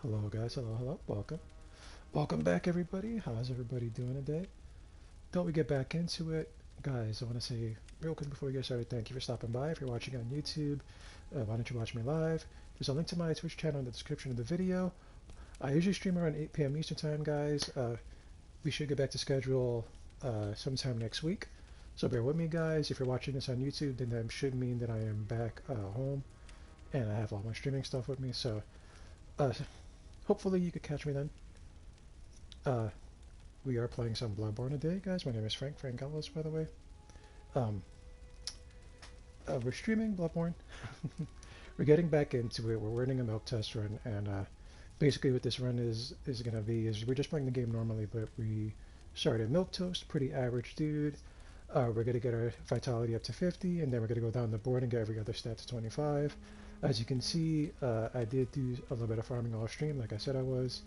Hello guys, hello, welcome. Welcome back everybody. How's everybody doing today? Thought we get back into it. Guys, I want to say real quick before we get started, thank you for stopping by. If you're watching on YouTube, why don't you watch me live? There's a link to my Twitch channel in the description of the video. I usually stream around 8 p.m. Eastern time, guys. We should get back to schedule sometime next week. So bear with me, guys. If you're watching this on YouTube, then that should mean that I am back home and I have all my streaming stuff with me. So uh, hopefully you could catch me then. Uh, we are playing some Bloodborne today, guys. My name is Frank Ellis, by the way. Um, we're streaming Bloodborne. We're getting back into it. We're running a Milquetoast Run, and basically what this run is going to be is we're just playing the game normally, but we started Milquetoast, pretty average dude. We're going to get our vitality up to 50, and then we're going to go down the board and get every other stat to 25. As you can see, I did do a little bit of farming off stream, like I said I was.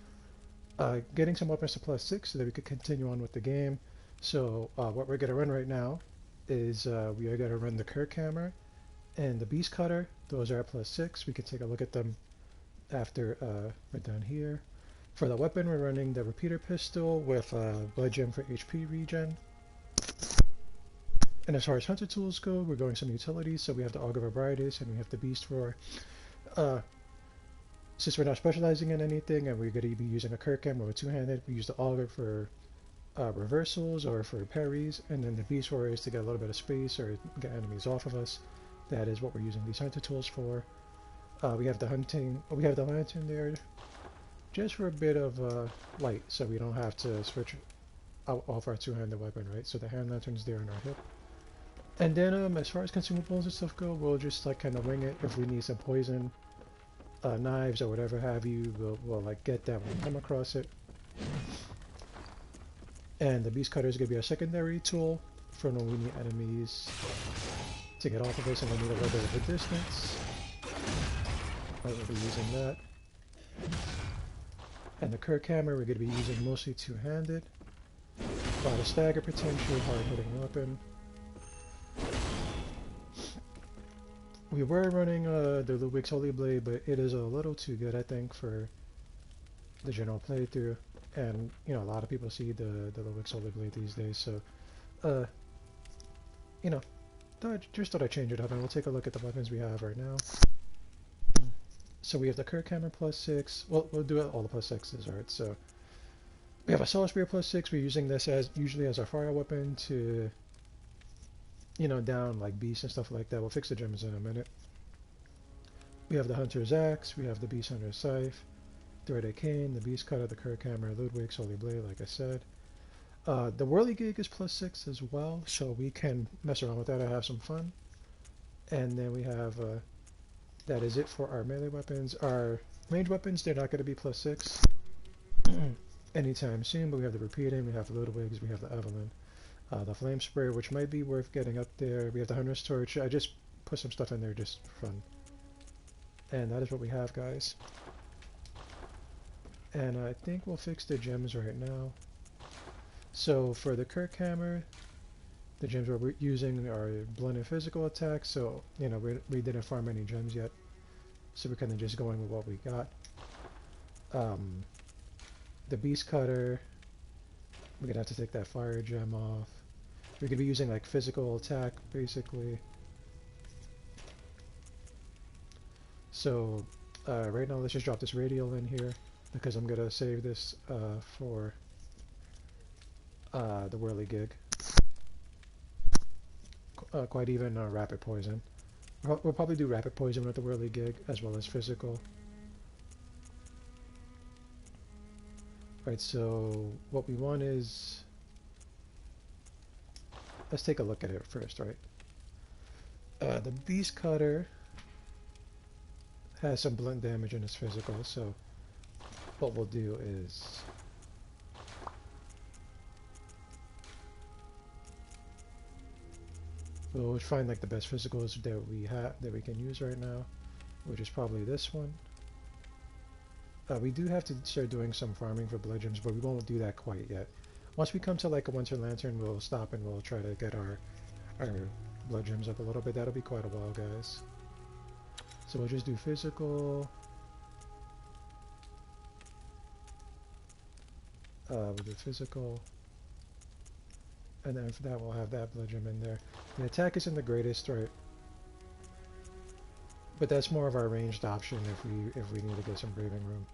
Getting some weapons to +6 so that we could continue on with the game. So what we're going to run right now is we are going to run the Kirk Hammer and the Beast Cutter. Those are at +6. We can take a look at them after we're done here. For the weapon, we're running the Repeater Pistol with Blood Gem for HP regen. And as far as Hunter tools go, we're going some utilities. So we have the Augur of Abrides and we have the Beast for since we're not specializing in anything and we're going to be using a Kirk Hammer with two-handed, we use the Augur for reversals or for parries, and then the Beast Warrior is to get a little bit of space or get enemies off of us. That is what we're using these hunter tools for. We have the lantern there just for a bit of light, so we don't have to switch out off our two-handed weapon, right? So the hand lantern's there on our hip. And then as far as consumables and stuff go, we'll just like kind of wing it. If we need some poison, knives or whatever have you, we'll like get that when we come across it. And the Beast Cutter is going to be our secondary tool for when we need enemies to get off of us and we need a little bit of a distance. We'll be using that. And the Kirk Hammer we're going to be using mostly two-handed. A lot of stagger potential, hard-hitting weapon. We were running the Ludwig's Holy Blade, but it is a little too good, I think, for the general playthrough. And, you know, a lot of people see the Ludwig's Holy Blade these days, so, you know, just thought I'd change it up, and we'll take a look at the weapons we have right now. So we have the Kirk Hammer +6. Well, we'll do all the +6s, alright, so we have a Solar Spear +6. We're using this usually as our fire weapon to, you know, down like beasts and stuff like that. We'll fix the gems in a minute. We have the Hunter's Axe, we have the Beast Hunter's Scythe, the Red Cane, the Beast Cutter, the Kirk Hammer, Ludwig's Holy Blade, like I said. The Whirligig is +6 as well, so we can mess around with that and have some fun. And then we have, that is it for our melee weapons. Our range weapons, they're not going to be +6 anytime soon, but we have the Repeating, we have the Ludwig's, we have the Evelyn. The Flame Sprayer, which might be worth getting up there. We have the Hunter's Torch. I just put some stuff in there just for fun. And that is what we have, guys. And I think we'll fix the gems right now. So for the Kirk Hammer, the gems we're using are blended physical attacks, so, you know, we didn't farm any gems yet. So we're kind of just going with what we got. The Beast Cutter, we're gonna have to take that fire gem off. We're gonna be using like physical attack basically. So right now let's just drop this radial in here because I'm gonna save this for the Whirligig. Quite even rapid poison. We'll probably do rapid poison with the Whirligig as well as physical. Right, so what we want is, let's take a look at it first, right? The Beast Cutter has some blunt damage in its physical, so what we'll do is we'll find like the best physicals that we can use right now, which is probably this one. We do have to start doing some farming for blood gems, but we won't do that quite yet. Once we come to like a Winter Lantern, we'll stop and we'll try to get our blood gems up a little bit. That'll be quite a while, guys. So we'll just do physical. We'll do physical. And then for that we'll have that blood gem in there. The attack isn't the greatest, right? But that's more of our ranged option if we need to get some braving room.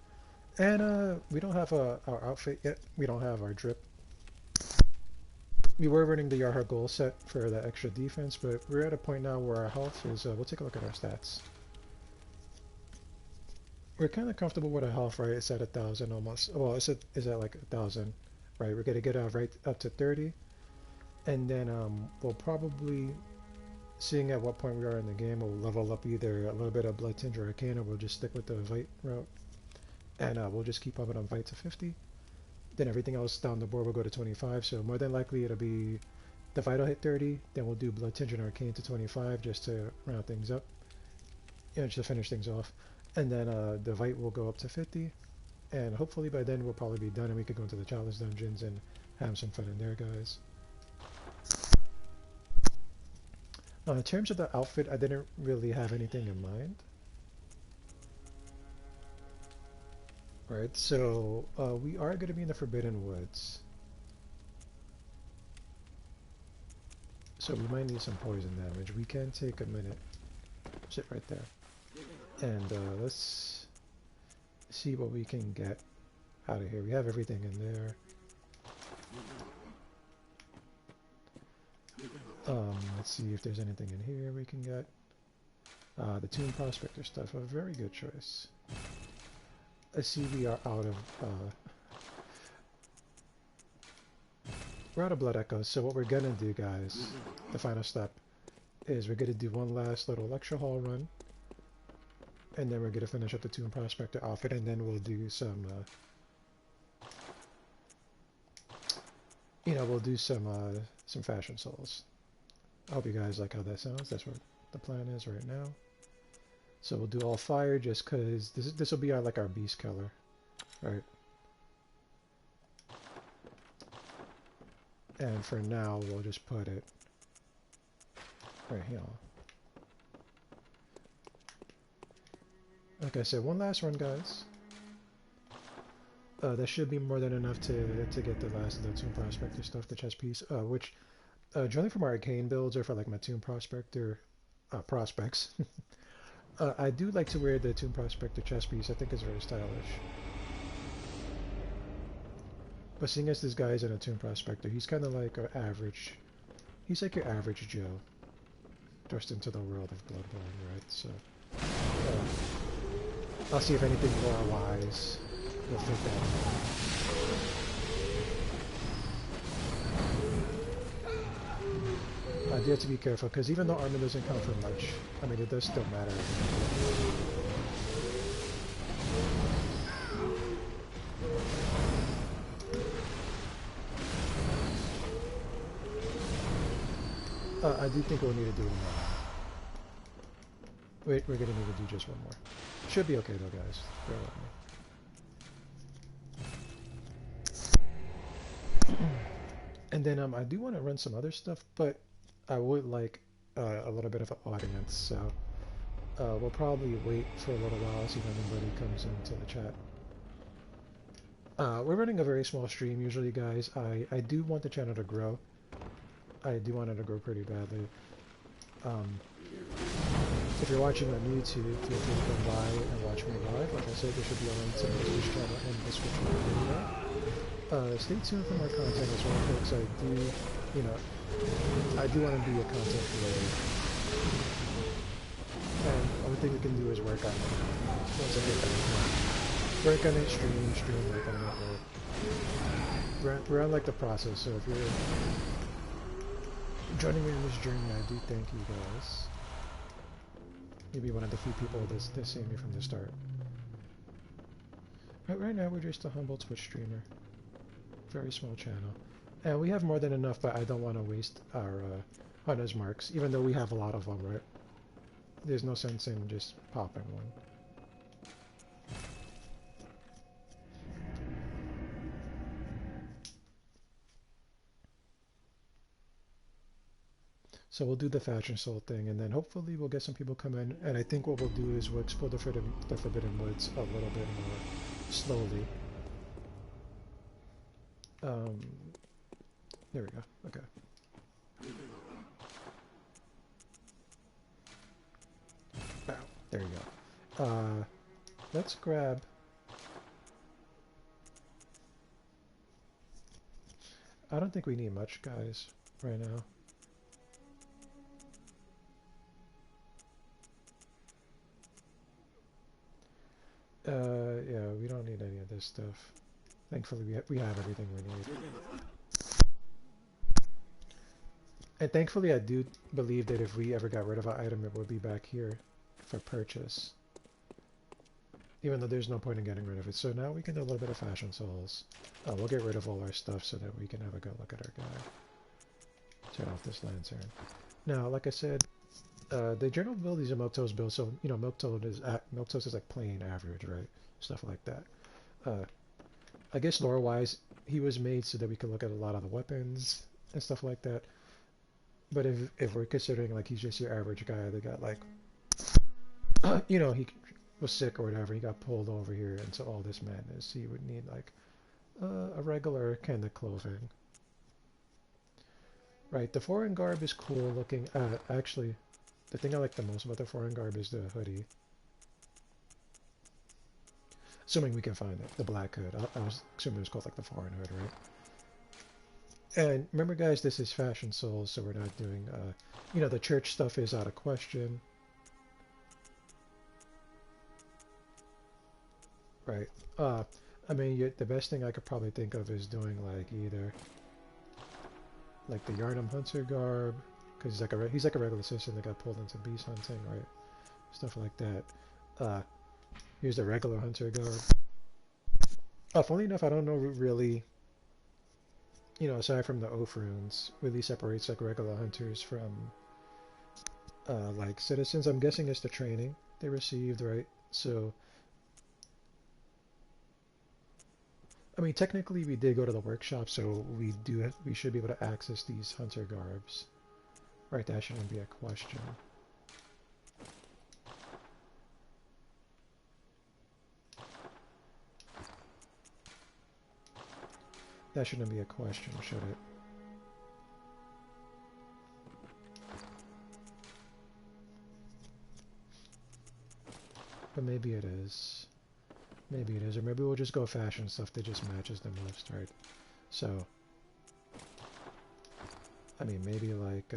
And we don't have our outfit yet. We don't have our drip. We were running the Yarha goal set for the extra defense, but we're at a point now where our health is, we'll take a look at our stats. We're kind of comfortable with our health, right? It's at 1,000 almost. Well, it's at like 1,000, right? We're gonna get right up to 30, and then we'll probably, seeing at what point we are in the game, we'll level up either a little bit of Blood Tinge or Arcane, or we'll just stick with the Vite route, and we'll just keep upping on Vite to 50. Then everything else down the board will go to 25, so more than likely it'll be the Vite will hit 30, then we'll do Blood Tinge and Arcane to 25 just to round things up, just to finish things off. And then the Vite will go up to 50, and hopefully by then we'll probably be done and we could go into the challenge dungeons and have some fun in there, guys. Now in terms of the outfit, I didn't really have anything in mind. Right, so we are going to be in the Forbidden Woods. So we might need some poison damage. We can take a minute. Sit right there. And let's see what we can get out of here. We have everything in there. Let's see if there's anything in here we can get. The Tomb Prospector stuff, a very good choice. I see we are out of we're out of blood echoes, so what we're gonna do, guys, the final step is we're gonna do one last little lecture hall run, and then we're gonna finish up the Tomb Prospector outfit, and then we'll do some we'll do some fashion souls. I hope you guys like how that sounds. That's what the plan is right now. So we'll do all fire just because this will be our beast killer, right? And for now, we'll just put it right here. Like I said, one last run, guys. That should be more than enough to get the last of the Tomb Prospector stuff, the chest piece, which generally from our arcane builds or for like my Tomb Prospector prospects. I do like to wear the Tomb Prospector chest piece. I think it's very stylish. But seeing as this guy is in a Tomb Prospector, he's kind of like an average. He's like your average Joe, thrust into the world of Bloodborne, right? So I'll see if anything more wise will fit that. I do have to be careful because even though armor doesn't count for much, I mean it does still matter. I do think we'll need to do one more. Wait, we're gonna need to do just one more. Should be okay though, guys. Bear with me. And then I do want to run some other stuff, but I would like a little bit of an audience, so we'll probably wait for a little while, see if anybody comes into the chat. We're running a very small stream usually, guys. I do want the channel to grow. I do want it to grow pretty badly. If you're watching on YouTube, feel free to come by and watch me live. Like I said, there should be a link to my Twitch channel in the description of the video. Stay tuned for more content as well, folks. I do want to be a content creator. And the only thing we can do is work on it. Once I get back, work on it, stream, work on it. We're on like the process, so if you're joining me in this journey, I do thank you guys. You'll be one of the few people that's seeing me from the start. But right now we're just a humble Twitch streamer. Very small channel. And we have more than enough, but I don't want to waste our hunter's marks, even though we have a lot of them, right? There's no sense in just popping one. So we'll do the fashion soul thing, and then hopefully we'll get some people come in, and I think what we'll do is we'll explore the Forbidden Woods a little bit more slowly. Um, there we go. Okay. Bow. There you go. Let's grab. I don't think we need much, guys, right now. Yeah, we don't need any of this stuff. Thankfully, we have everything we need. And thankfully, I do believe that if we ever got rid of an item, it would be back here for purchase. Even though there's no point in getting rid of it. So now we can do a little bit of fashion souls. We'll get rid of all our stuff so that we can have a good look at our guy. Turn off this lantern. Now, like I said, the general build is a Milquetoast build, so you know Milquetoast is like plain average, right? Stuff like that. I guess lore-wise, he was made so that we could look at a lot of the weapons and stuff like that. But if we're considering like he's just your average guy that got like, you know, he was sick or whatever, he got pulled over here into all this madness, he would need like a regular kind of clothing. Right, the foreign garb is cool looking. Actually, the thing I like the most about the foreign garb is the hoodie. Assuming we can find it, the black hood. I was assuming it was called like the foreign hood, right? And remember, guys, this is Fashion Souls, so we're not doing, you know, the church stuff is out of question. Right. I mean, the best thing I could probably think of is doing like either like the Yarnum Hunter garb, because he's like a regular citizen that got pulled into beast hunting, right? Stuff like that. Here's the regular hunter garb. Funny enough, I don't know really, you know, aside from the oath runes, really separates like regular hunters from like citizens. I'm guessing it's the training they received, right? So, I mean, technically we did go to the workshop, so we should be able to access these hunter garbs, right? That shouldn't be a question. That shouldn't be a question, should it? But maybe it is. Maybe it is, or maybe we'll just go fashion stuff that just matches the most, right? So, I mean, maybe like,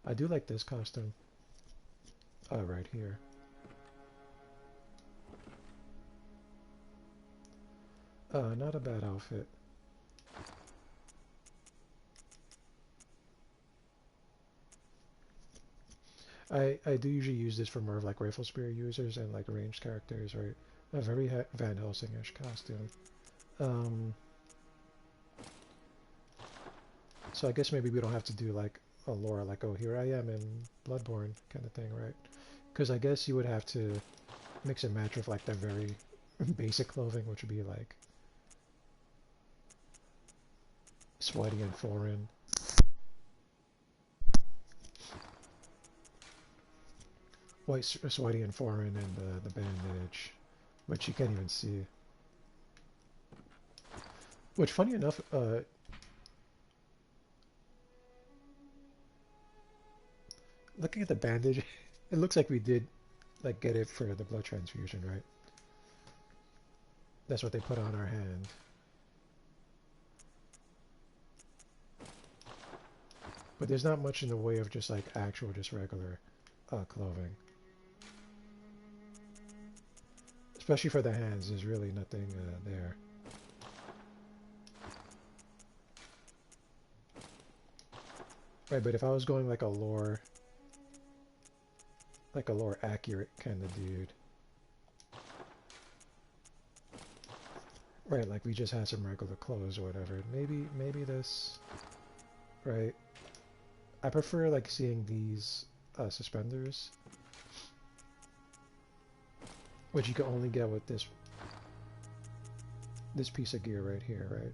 I do like this costume. Right here. Not a bad outfit. I do usually use this for more of like rifle spear users and like ranged characters, right? A very Van Helsing-ish costume. So I guess maybe we don't have to do like a lore like, oh, here I am in Bloodborne kind of thing, right? Because I guess you would have to mix and match with like the very basic clothing, which would be like sweaty and foreign. White, sweaty and foreign, and the bandage, which you can't even see. Which, funny enough, looking at the bandage, it looks like we did like get it for the blood transfusion, right? That's what they put on our hand. But there's not much in the way of just like actual, just regular clothing. Especially for the hands, there's really nothing there. Right, but if I was going like a lore accurate kind of dude. Right, like we just had some regular clothes or whatever. Maybe this, right? I prefer like seeing these suspenders, which you can only get with this piece of gear right here, right?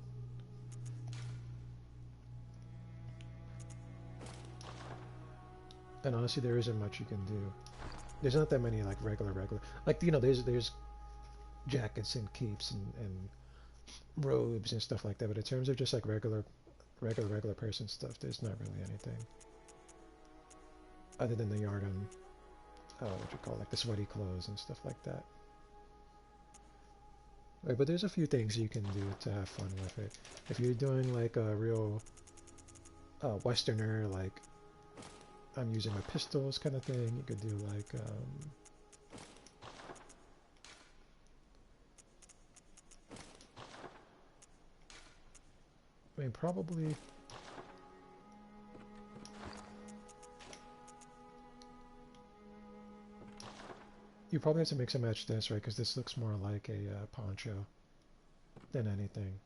And honestly, there isn't much you can do. There's not that many like regular, like there's jackets and capes and robes and stuff like that. But in terms of just like regular person stuff, there's not really anything other than the Yharnam, what you call like the sweaty clothes and stuff like that. Right, but there's a few things you can do to have fun with it. If you're doing like a real Westerner, like I'm using my pistols kind of thing, you could do like I mean probably you probably have to mix and match this, right? Because this looks more like a poncho than anything.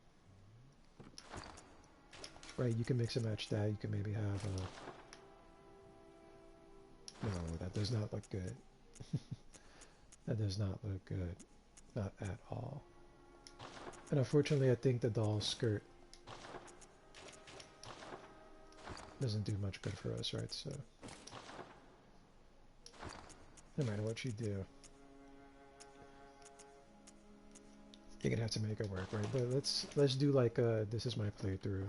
Right, you can mix and match that. You can maybe have a... No, that does not look good. That does not look good. Not at all. And unfortunately, I think the doll skirt doesn't do much good for us, right? So, no matter what you do, you're gonna have to make it work, right? But let's do like this is my playthrough,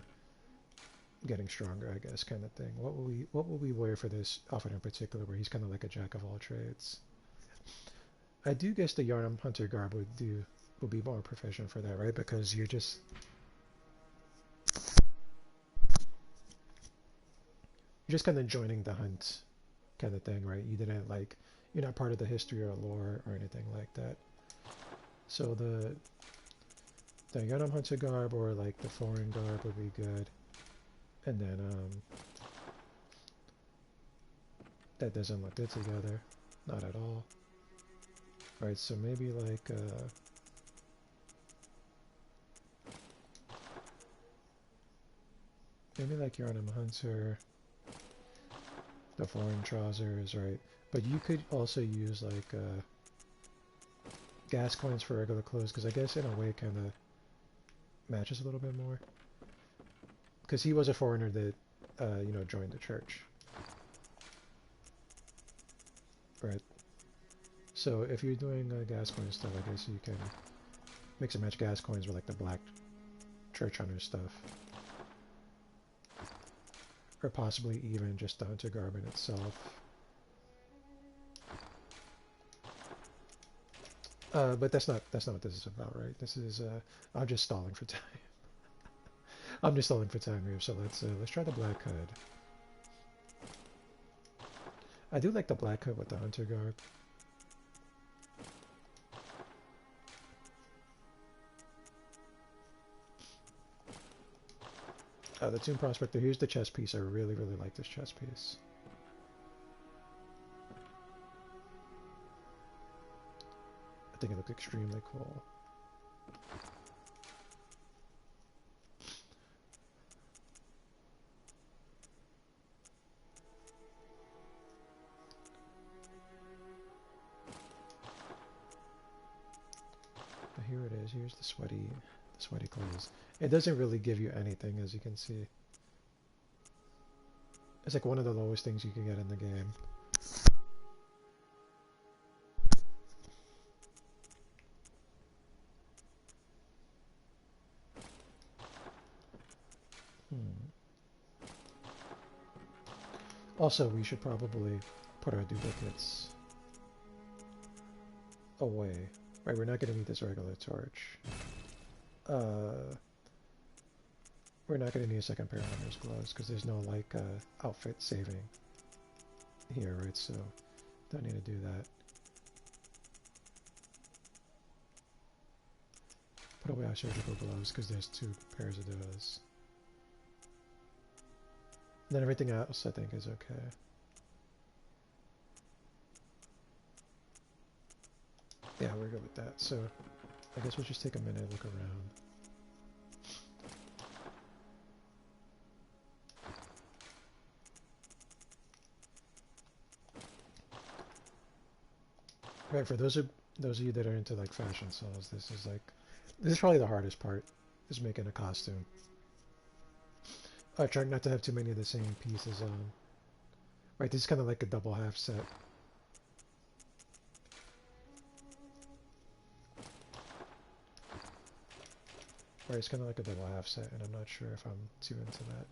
getting stronger, I guess, kind of thing. What will we wear for this outfit in particular, where he's kind of like a jack of all trades? I do guess the Yharnam Hunter garb would be more proficient for that, right? Because you're just kind of joining the hunt kind of thing, right? You didn't like, you're not part of the history or lore or anything like that. So the Yharnam Hunter garb or like the foreign garb would be good. And then that doesn't look good together, not at all. Right, so maybe like Yharnam Hunter, the foreign trousers, right? But you could also use like gas coins for regular clothes, because I guess in a way it kind of matches a little bit more. Because he was a foreigner that, joined the church. Right. So if you're doing gas coin stuff, I guess you can mix and match gas coins with like the black church hunter stuff. Or possibly even just the hunter garb in itself. But that's not what this is about, right? This is I'm just stalling for time. I'm just stalling for time here, so let's try the black hood. I do like the black hood with the hunter garb. The Tomb Prospector, here's the chest piece. I really like this chest piece. I think it looks extremely cool. But here it is. Here's the sweaty clothes. It doesn't really give you anything, as you can see. It's like one of the lowest things you can get in the game. Also, we should probably put our duplicates away. Right, we're not going to need this regular torch. We're not going to need a second pair of hunter's gloves because there's no like outfit saving here, right? So don't need to do that. Put away our surgical gloves because there's 2 pairs of those. And then everything else I think is okay. Yeah, we're good with that. So I guess we'll just take a minute and look around. Right, for those of you that are into like fashion sells, this is probably the hardest part, is making a costume. Trying not to have too many of the same pieces on. Right, this is kind of like a double half set. Right, it's kind of like a double half set, and I'm not sure if I'm too into that.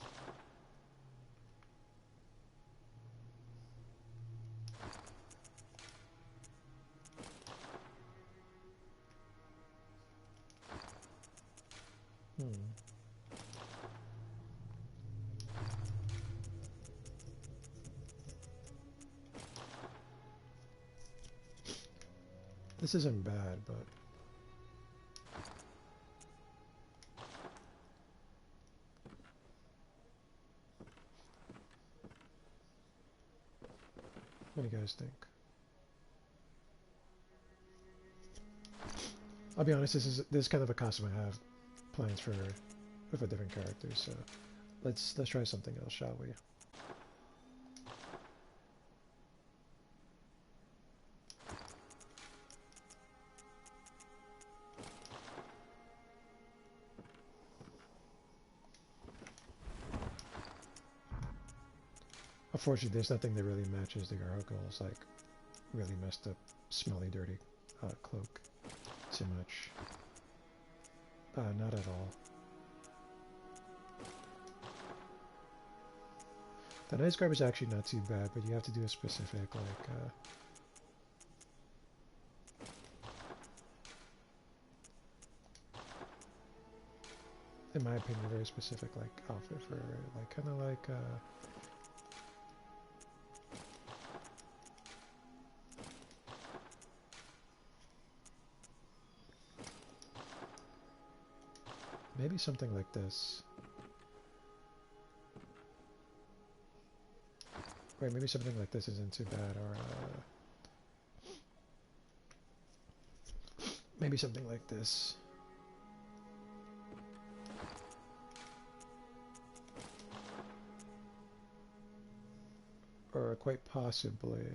This isn't bad, but what do you guys think? I'll be honest, this is kind of a costume I have plans for with a different character, so let's try something else, shall we? Unfortunately, there's nothing that really matches the Gargoyle's like really messed up, smelly, dirty cloak too much. Not at all. The nice garb is actually not too bad, but you have to do a specific like in my opinion, very specific like outfit for like kind of like maybe something like this. Right, maybe something like this isn't too bad, or maybe something like this. Or quite possibly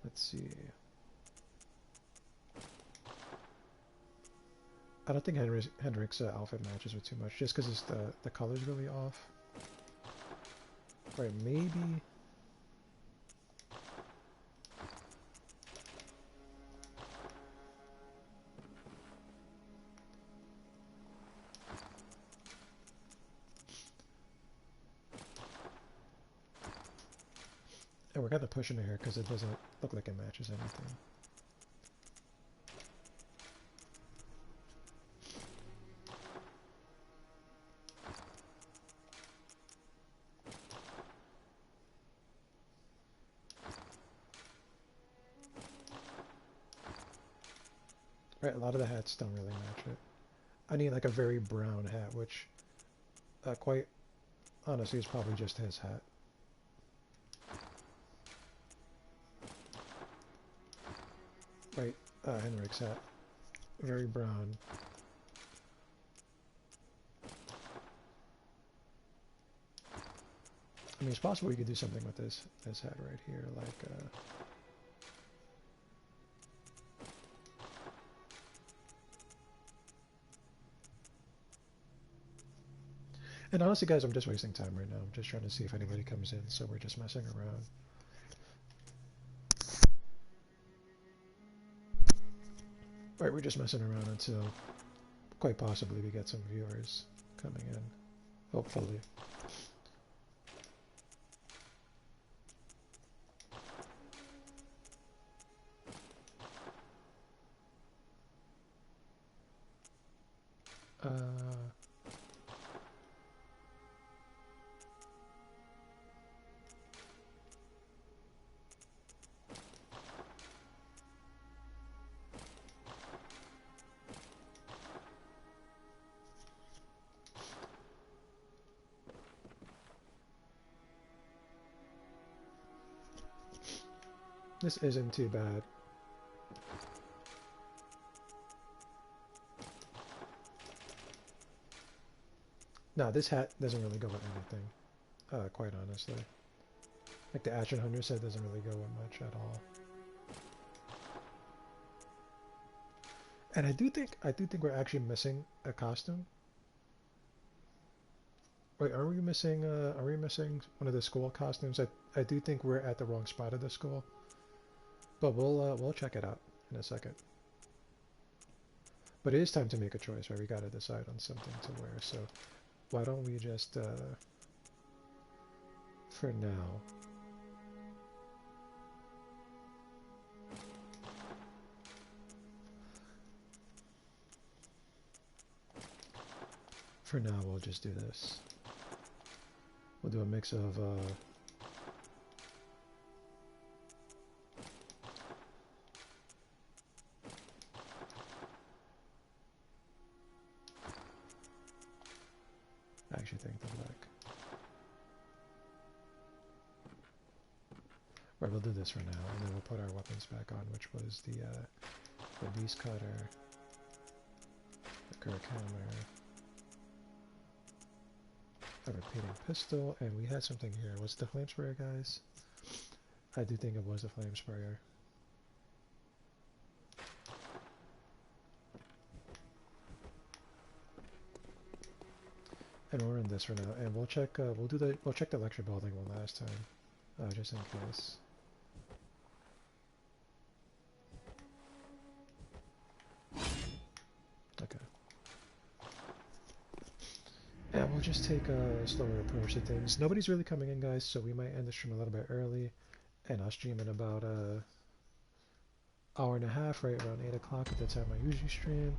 let's see. I don't think Henrik's outfit matches with too much, just because it's the color's really off. Right, maybe. And we're kind of pushing it here because it doesn't look like it matches anything. Right, a lot of the hats don't really match it. I need like a very brown hat, which quite honestly is probably just his hat. Right, Henrik's hat. Very brown. I mean, it's possible you could do something with this hat right here, like and honestly, guys, I'm just wasting time right now. I'm just trying to see if anybody comes in, so we're just messing around. Right, we're just messing around until quite possibly we get some viewers coming in. Hopefully. This isn't too bad. No, this hat doesn't really go with anything, quite honestly. Like the Ashen Hunter set doesn't really go with much at all. And I do think we're actually missing a costume. Wait, are we missing one of the school costumes? I do think we're at the wrong spot of the school. But we'll check it out in a second. But it is time to make a choice, right? We gotta decide on something to wear. So why don't we just for now, we'll just do this. We'll do a mix of I actually think the black. Right, we'll do this for now, and then we'll put our weapons back on, which was the beast cutter, the Kirk hammer, a repeating pistol, and we had something here. Was it the flame sprayer, guys? I do think it was a flame sprayer. And we're in this for now, and we'll check. We'll check the lecture building one last time, just in case. Okay. And we'll just take a slower approach to things. Nobody's really coming in, guys, so we might end the stream a little bit early, and I'll stream in about hour and a half, right around 8 o'clock at the time I usually stream.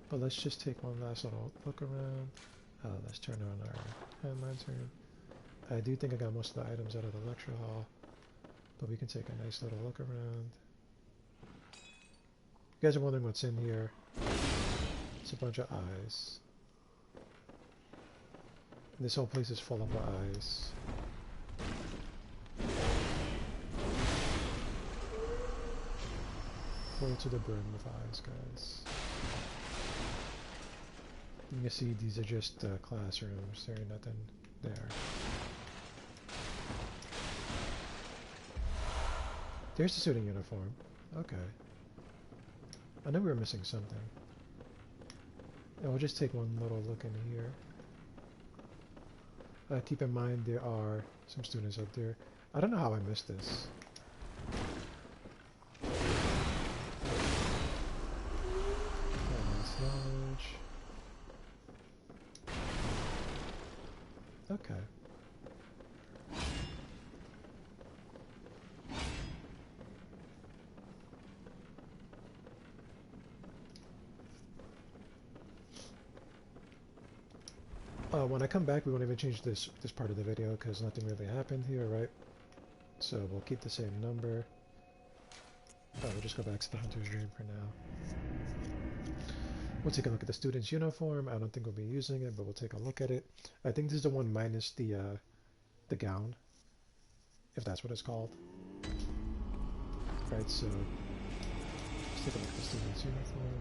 But let's just take one last little look around. Let's turn on our hand lantern. I do think I got most of the items out of the lecture hall, but we can take a nice little look around. You guys are wondering what's in here. It's a bunch of eyes. And this whole place is full of eyes. Full to the brim with eyes, guys. You can see these are just classrooms. There ain't nothing there. There's the student uniform. Okay. I knew we were missing something. And we'll just take one little look in here. Keep in mind there are some students up there. I don't know how I missed this. Advanced knowledge. Okay. When I come back, we won't even change this part of the video because nothing really happened here, right? So we'll keep the same number. We'll just go back to the hunter's dream for now. We'll take a look at the student's uniform. I don't think we'll be using it, but we'll take a look at it. I think this is the one minus the gown, if that's what it's called. Right, so let's take a look at the student's uniform.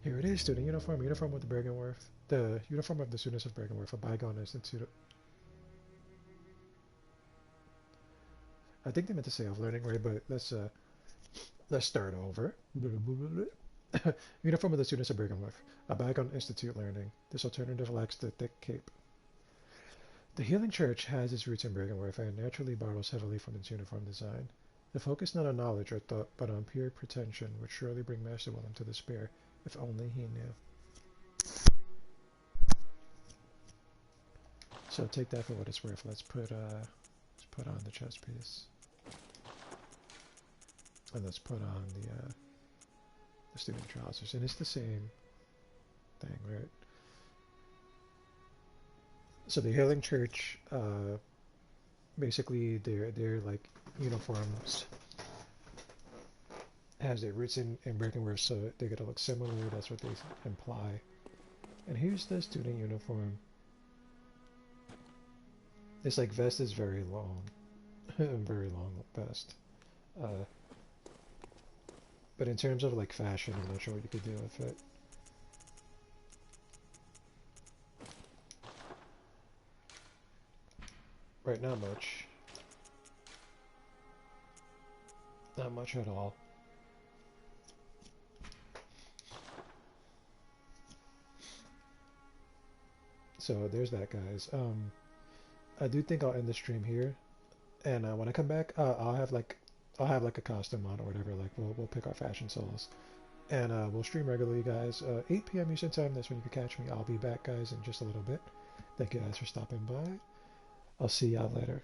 Here it is, student uniform. Uniform with the Bergenworth. The uniform of the students of Bergenworth, a bygone institute. I think they meant to say of learning, right? But let's start over. Uniform of the students of Bergenworth, a bygone institute learning. This alternative lacks the thick cape. The Healing Church has its roots in Bergenworth and naturally borrows heavily from its uniform design. The focus not on knowledge or thought, but on pure pretension, would surely bring Master Willem to despair. If only he knew. So take that for what it's worth. Let's put on the chest piece, and let's put on the student trousers, and it's the same thing, right? So the Healing Church, basically, their like uniforms has their roots in Bergenworth, so they're gonna look similar. That's what they imply. And here's the student uniform. This like vest is very long, very long vest. But in terms of like fashion, I'm not sure what you could do with it. Right, not much. Not much at all. So there's that, guys. I do think I'll end the stream here, and when I come back, I'll have like a costume on or whatever. Like we'll pick our fashion souls, and we'll stream regularly, guys. 8 p.m. Eastern time. That's when you can catch me. I'll be back, guys, in just a little bit. Thank you guys for stopping by. I'll see y'all later.